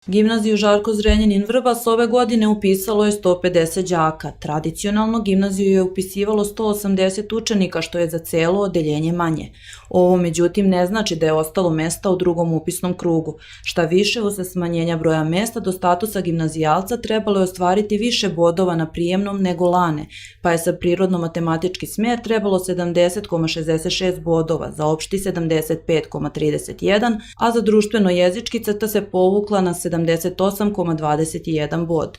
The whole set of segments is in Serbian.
Gimnaziju Žarko Zrenjanin Vrbas ove godine upisalo je 150 đaka. Tradicionalno gimnaziju je upisivalo 180 učenika, što je za celo odeljenje manje. Ovo međutim ne znači da je ostalo mesta u drugom upisnom krugu. Šta više, usled smanjenja broja mesta do statusa gimnazijalca trebalo je ostvariti više bodova na prijemnom nego lane, pa je za prirodno-matematički smer trebalo 70,66 bodova, za opšti 75,31, a za društveno-jezički crta se povukla na 78,21 bod.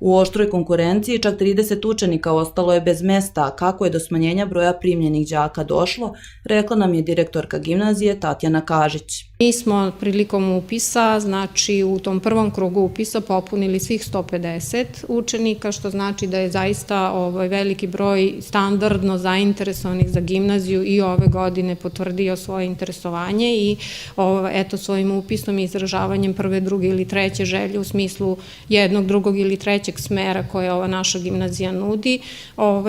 U oštroj konkurenciji čak 30 učenika ostalo je bez mesta, a kako je do smanjenja broja primljenih đaka došlo, rekla nam je direktorka gimnazije Tatjana Kažić. Mi smo prilikom upisa, znači u tom prvom krugu upisa popunili svih 150 učenika, što znači da je zaista veliki broj standardno zainteresovanih za gimnaziju i ove godine potvrdio svoje interesovanje i eto svojim upisom i izražavanjem prve, druge ili treće želje u smislu jednog, drugog ili trećeg smera koje ova naša gimnazija nudi,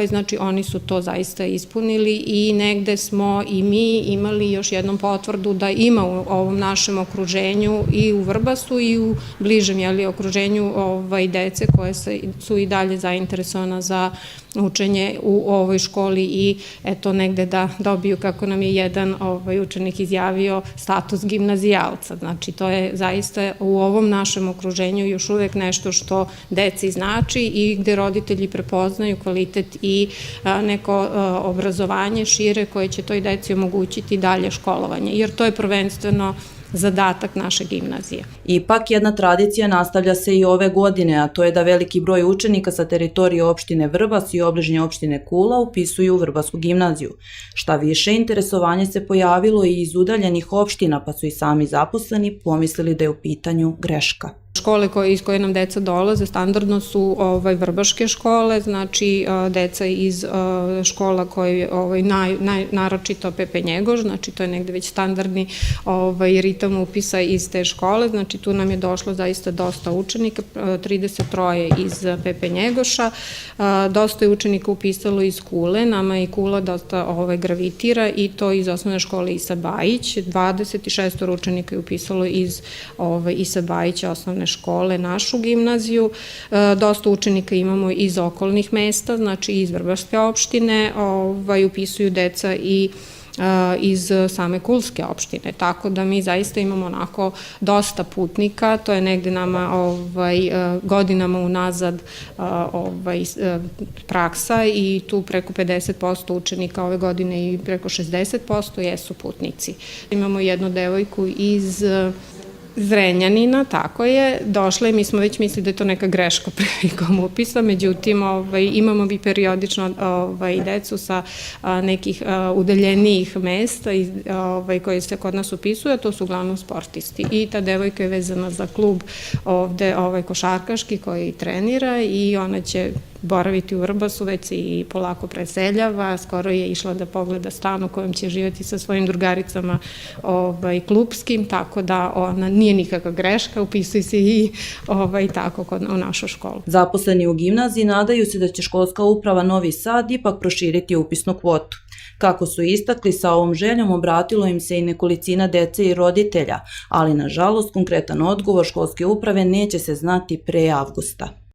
znači oni su to zaista ispunili i negde smo i mi imali još jednom potvrdu da ima u ovom našem okruženju i u Vrbasu i u bližem okruženju dece koje su i dalje zainteresovana za učenje u ovoj školi i eto negde da dobiju, kako nam je jedan učenik izjavio, status gimnazijalca. Znači to je zaista u ovom našem okruženju još uvek nešto što deci znači i gde roditelji prepoznaju kvalitet i neko obrazovanje šire koje će toj deci omogućiti dalje školovanje, jer to je prvenstveno zadatak naše gimnazije. Ipak, jedna tradicija nastavlja se i ove godine, a to je da veliki broj učenika sa teritorije opštine Vrbas i obližnje opštine Kula upisuju u Vrbasku gimnaziju. Šta više, interesovanje se pojavilo i iz udaljenih opština, pa su i sami zaposleni pomislili da je u pitanju greška. Škole iz koje nam deca dolaze standardno su vrbaške škole, znači deca iz škola koje naročito Pepe Njegoš, znači to je negde već standardni ritam upisa iz te škole, znači tu nam je došlo zaista dosta učenika, 33 iz Pepe Njegoša, dosta je učenika upisalo iz Kule, nama i Kula dosta gravitira i to iz osnovne škole Isa Bajić, 26 učenika je upisalo iz Isa Bajića osnovne škole, našu gimnaziju. Dosta učenika imamo iz okolnih mesta, znači iz Vrbaške opštine, upisuju deca i iz same Kulske opštine, tako da mi zaista imamo onako dosta putnika, to je negde nama godinama unazad praksa i tu preko 50% učenika ove godine i preko 60% jesu putnici. Imamo jednu devojku iz Zrenjanina, tako je, došla i mi smo već mislili da je to neka greška prilikom upisa, međutim imamo bi periodično decu sa nekih udaljenijih mesta koji se kod nas upisuju, a to su uglavnom sportisti. I ta devojka je vezana za klub ovde košarkaški koji trenira i ona će boraviti u Vrbasu, već se i polako preseljava, skoro je išla da pogleda stan u kojem će živjeti sa svojim drugaricama klupskim, tako da ona nije nikakva greška, upisuje se i tako u našu školu. Zaposleni u gimnaziji nadaju se da će školska uprava Novi Sad ipak proširiti upisnu kvotu. Kako su istakli, sa ovom željom obratilo im se i nekolicina dece i roditelja, ali nažalost konkretan odgovor školske uprave neće se znati pre avgusta.